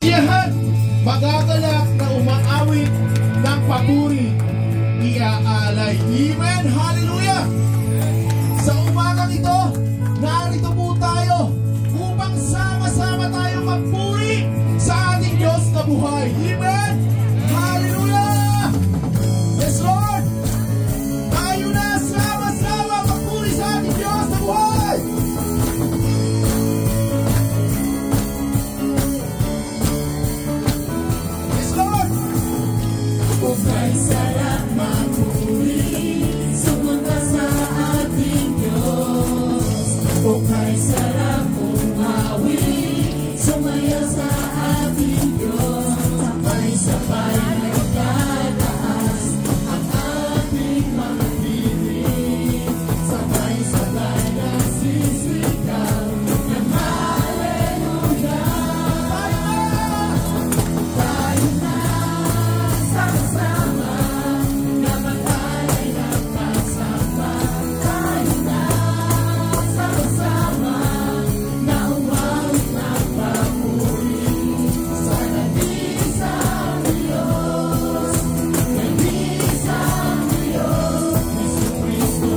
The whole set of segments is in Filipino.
Iyahan, magagalak na umaawit ng papuri, iaalay. Amen! Hallelujah! Sa umagang ito, narito po tayo upang sama-sama tayo magpuri sa ating Diyos na buhay. Amen! Hallelujah! Yes, Lord! Tayo na sama-sama magpuri sa ating Diyos na buhay! Yes, Lord! Kung sarap magpuri, sumamba sa ating Diyos. Kung sarap umawi, sumayaw sa ating Diyos. Sabay-sabay na itataas ang ating mga bibig. Sabay-sabay na sisigaw ng hallelujah. Tayo na sama-sama na mag-alay ng pagsamba. Tayo na sama-sama na umawit ng papuri sa nag-iisang Diyos. Nag-iisang Diyos, Jesucristo.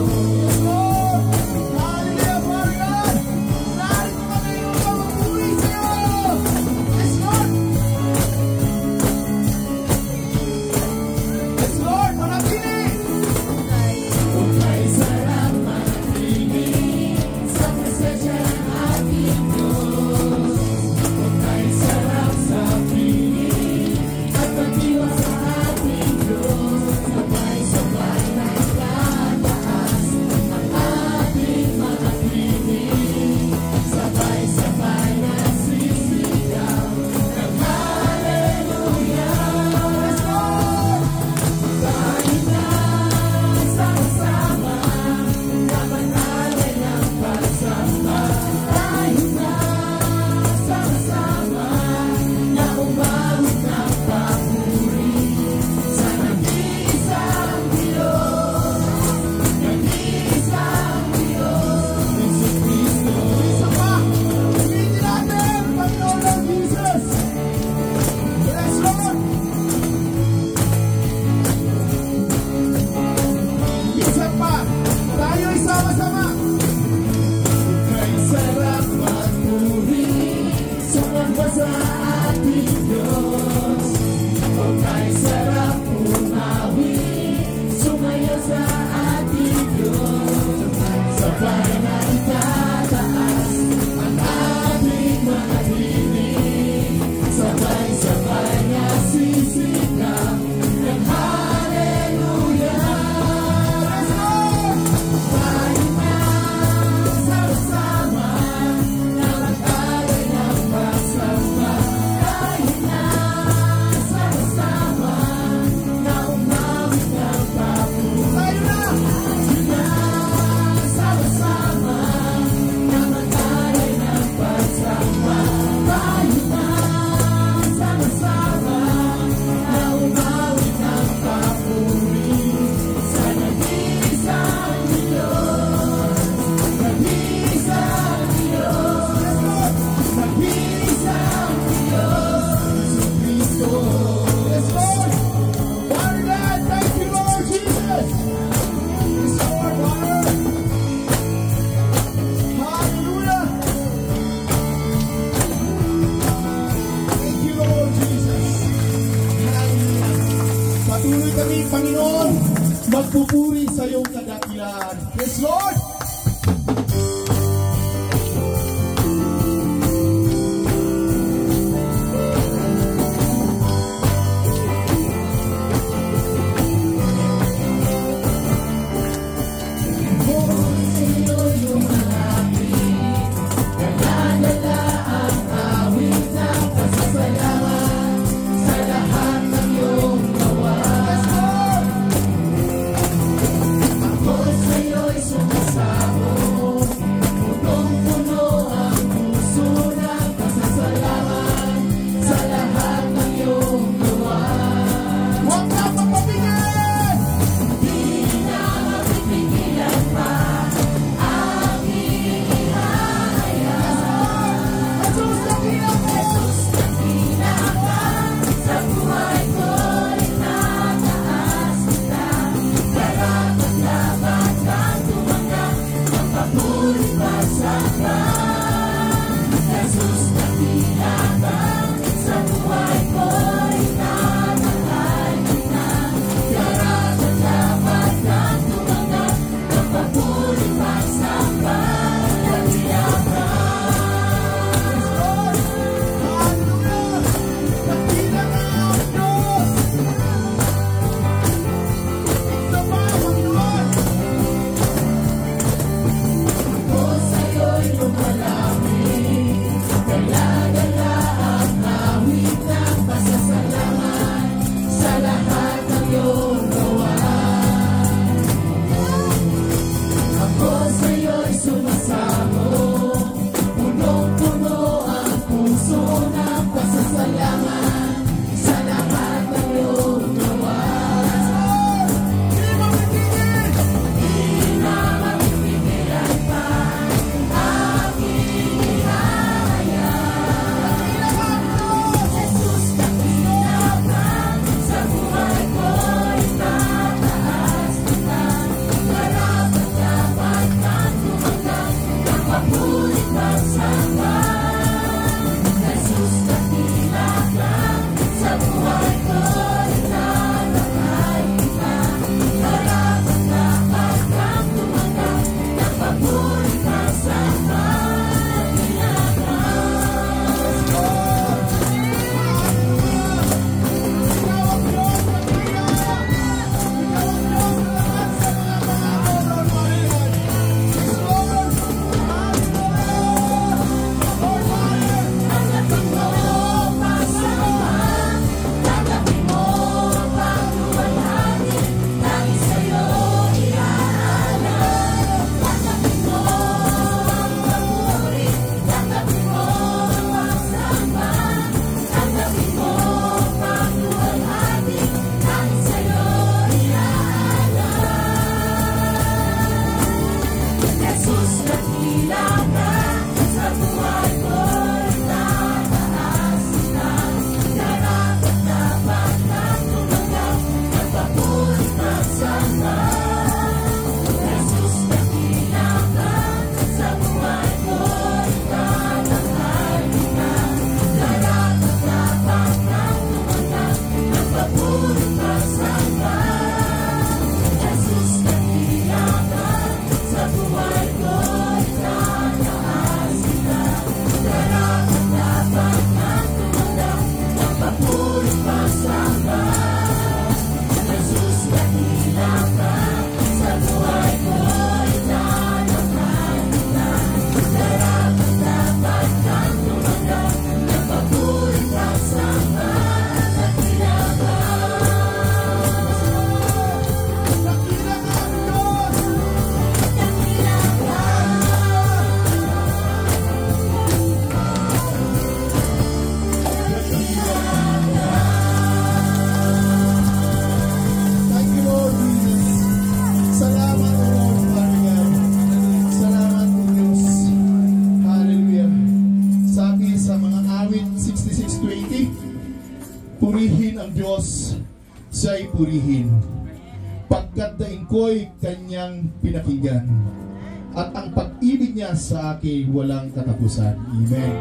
Hallelujah, Father God! Narito kami upang magpuri sa'yo! Yes, Lord! Yes, Lord! Manatili! Kung may sarap manatili sa presensya ng ating Diyos. Kung may sarap sa piling at pagdiwang sa ating Diyos. Sabay-sabay na itataas ang ating mga piling. Sabay-sabay na sisigaw ng hallelujah. Tayo na sama-sama na mag-alay ng pagsamba. Tayo na sama-sama na umawit ng papuri sa nag-iisang Diyos. Nag-iisang Diyos, Jesucristo. Isa pa! Ulitin natin, Panginoon ng Jesus! Yes, Lord! Isa pa! Tayo'y sama-sama! Kay sarap magpuri, sumamba sa ating Diyos. O kay sarap umawi, sumayaw sa ating Diyos. Sabay na itataas ang ating mga tinig. Sabay-sabay na sisigaw ng hallelujah. Tayo na sama-sama na mag-alay ng pagsamba. Tayo na sama-sama na umawit ng papuri. Tayo na! Tayo na sama-sama na mag-alay ng pagsamba. Tayo na sama-sama na umawit ng papuri sa nag-iisang Diyos. Nag-iisang Diyos. Nag-iisang Diyos, Jesucristo. Yes, Lord! Father God, thank you, Lord Jesus! Yes, Lord, Father! Hallelujah! Thank you, Lord Jesus! Hallelujah! Patuloy kami, Panginoon, magpupuri sa iyong kadakilaan. Yes, Lord! Ako sa'yo'y sumasama. papuri pasamba. Jesus, dakila ka sa buhay ko, itanapay kita. Dapat dapat kang tumanggap ng papuri pasamba. Dakila ka. Dakila ka, Diyos! Dakila ka. Thank you, Lord Jesus. Salamat, O Lord, Father God. Salamat, O Diyos. Hallelujah. Sabi sa mga awit 66:20, purihin ang Diyos, siya'y purihin. Pagkat daing ko'y kanyang pinakinggan, at ang pag-ibig niya sa akin walang katapusan. Amen.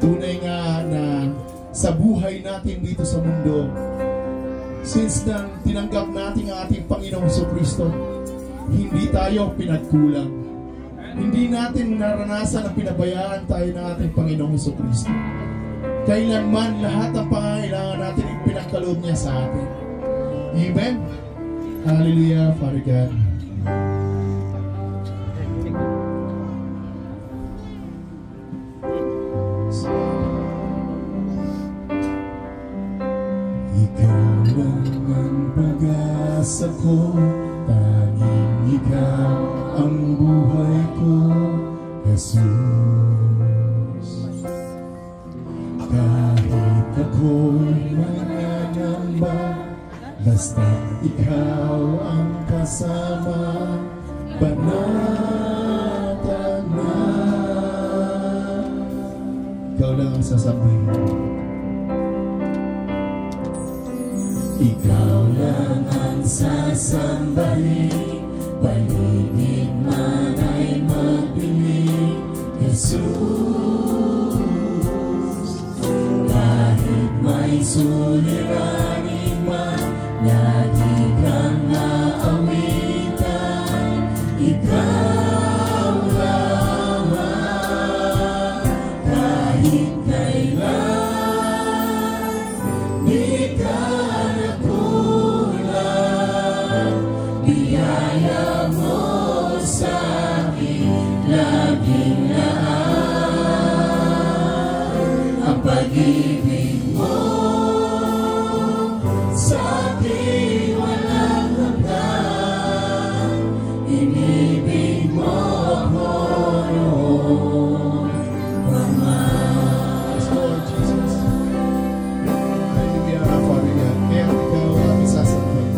Tunay nga na sa buhay natin dito sa mundo, since nang tinanggap natin ang ating Panginoong Jesucristo, hindi tayo pinagkulang. Hindi natin naranasan ang pinabayaan tayo ng ating Panginoong Jesucristo. Kailanman lahat ng pangangailangan natin ay pinagkaloob niya sa atin. Amen. Hallelujah, Father God. Ikaw lang ang pag-asa ko, tanging ikaw ang buhay ko, Jesus. Kahit ako'y mananamba, basta ikaw ang kasama, banatan na. Ikaw lang ang sasabihin. Ikaw lang ang sasambahin, paligid man ay magdilim, Jesus. Kahit may suliranin man, lagi kang naawitan, ikaw lamang. Kahit kailan, di ka nakulang, biyaya mo sa akin laging lahat. Ang pag-ibig mo sa akin walang hanggan, inibig mo ako noon pa man. Yes, Lord Jesus. Hallelujah, Father God. Kaya ikaw ang isasambahin.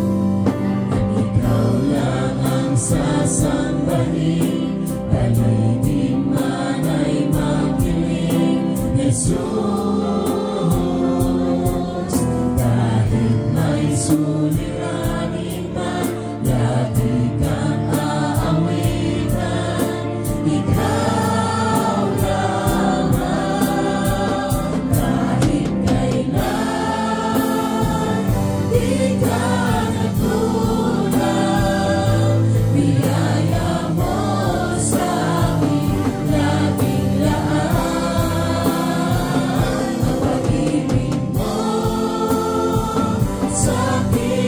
Ikaw lang ang sasambahin, paligid man ay magdilim, Jesus. Kahit may suliranin man, lagi kang aawitan, ikaw lamang. Kahit kailan, di ka nakulang, biyaya mo sa akin laging lahat. Ang pag-ibig mo sa akin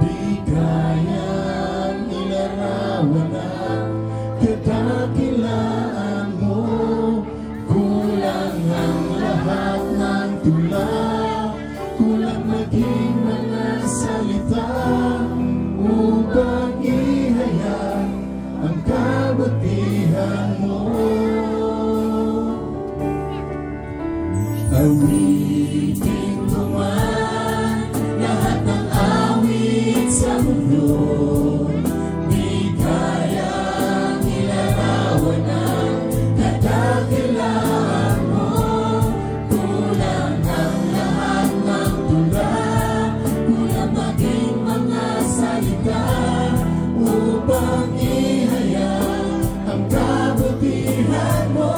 di kayang ilarawan ang kadakilaan mo. Kulang ang lahat ng tula, kulang maging mga salita upang ihayag ang kabutihan mo. Awitin ko man lahat ng awit sa mundo, di kayang ilarawan ang kadakilaan mo. Kulang ang lahat ng tula, kulang maging mga salita upang ihayag ang kabutihan mo.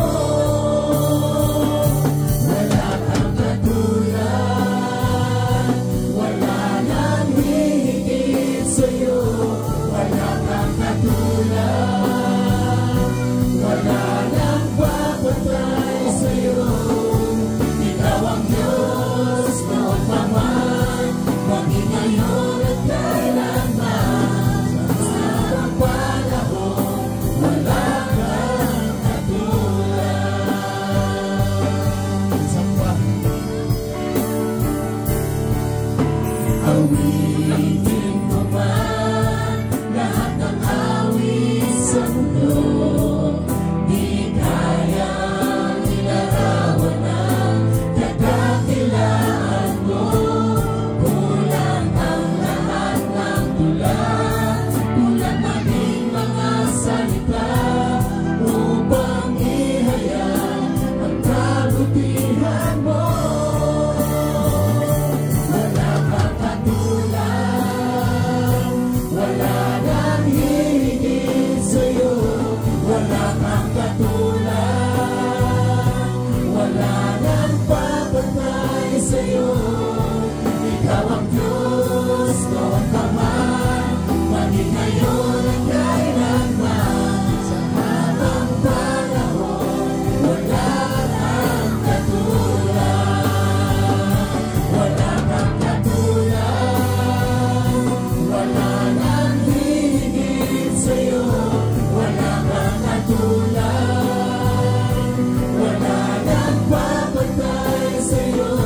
Awitin ko man lahat ng awit sa mundo, di kayang ilarawan ang kadakilaan mo. Kulang ang lahat ng tula, kulang maging mga salita upang ihayag ang kabutihan mo. Ikaw ang Diyos noon pa man, maging ngayon at kailanman. Sa habang panahon, wala kang katulad. Wala kang katulad. Wala nang hihigit sa'yo. Wala kang katulad. Wala nang papatay sa'yo.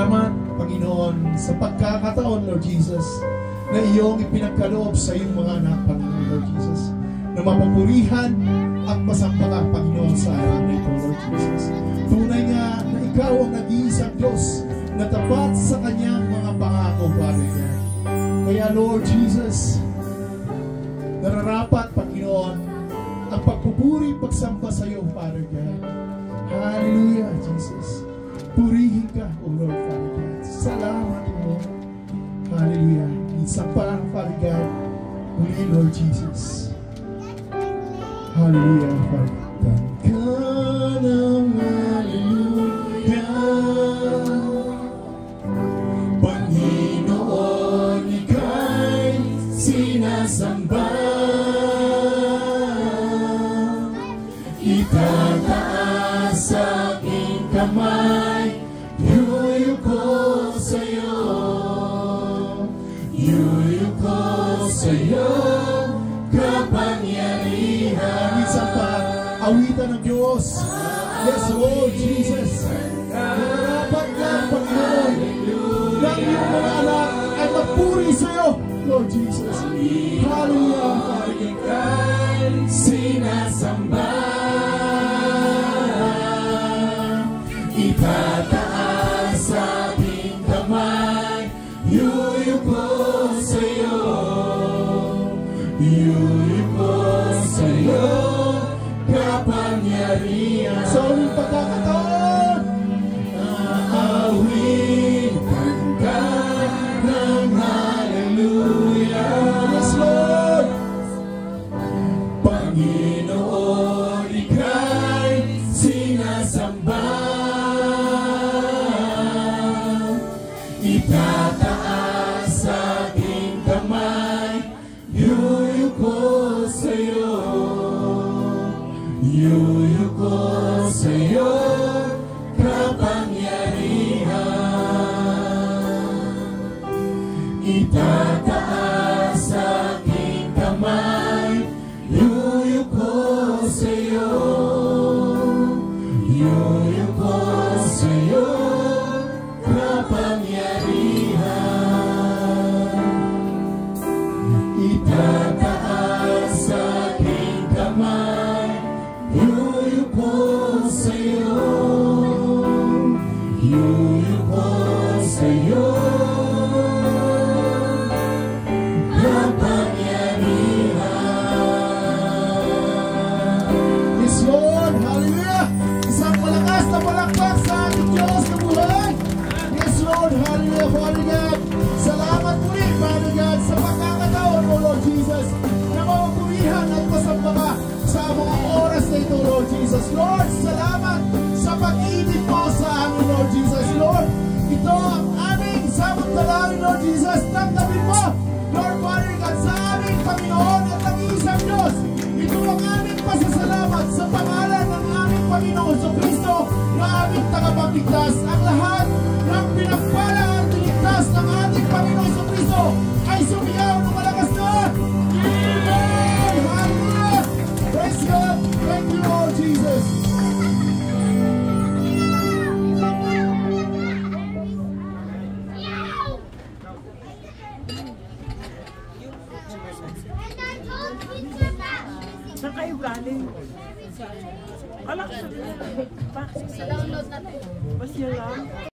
Salamat, Panginoon, sa pagkakataon, Lord Jesus, na iyong ipinagkaloob sa iyong mga anak, Panginoon, Lord Jesus, na mapapurihan at masamba ka, Panginoon, sa araw na ito, Lord Jesus. Tunay nga na ikaw ang nag-iisang Diyos na tapat sa kanyang mga pangako, Father God. Kaya, Lord Jesus, nararapat, Panginoon, ang pagpupuri, pagsamba sa iyo, Father God. Hallelujah, Jesus. Purihin ka, O Lord, Father God. Salamat, O Lord. Hallelujah. Isa pa, Father God. Muli, Lord Jesus. Hallelujah, Father God. Kanang hallelujah. Panginoon, ika'y sinasamba. Itataas sa aking kamay, yuyuko sa'yo, yuyuko sa'yo, kapangyarihan. Minsan pa, awitan ng Diyos. Yes, Lord Jesus. Nararapat ka, Panginoon, ng iyong mga anak ay magpuri sa'yo, Lord Jesus. Hallelujah, Father God. Sinasamba, itataas sa aking kamay, yuyuko sa'yo, yuyuko sa'yo, kapangyarihan. Sa uling pagkakataon, aawitan ka ng hallelujah. Yes, Lord. Panginoon, ika'y sinasamba. Itataas sa aking kamay, yuyuko sa'yo, yuyuko sa'yo, kapangyarihan. Itataas sa aking kamay, yuyuko sa'yo, yuyuko sa'yo, kapangyarihan. Itataas sa aking kamay, yuyuko sa'yo, yuyuko sa'yo, kapangyarihan. Yes, Lord. Hallelujah. Isang malakas na palakpak sa ating Diyos na buhay. Yes, Lord. Hallelujah, Father God. Salamat muli, Father God, sa pagkakataon, O Lord Jesus, na mapapurihan at masamba ka sa mga oras na ito, Lord Jesus. Lord, salamat sa pag-ibig mo sa amin, Lord Jesus. Lord, ito ang aming samantalahin, Lord Jesus. Tanggapin mo, Lord Father God, sa aming Panginoon at ang isang Diyos. Ito ang aming pasasalamat sa pangalan ng aming Panginoon sa Kristo na aming tagapagligtas. Ang lahat ng pinagpala at niligtas ng ating Panginoon sa Kristo ay sumiyaw ng malakas na Amen! Hallelujah! Praise God! Thank you, Lord Jesus! Saan kayo galing? Alak sa bakit? Download natin. Basta lang.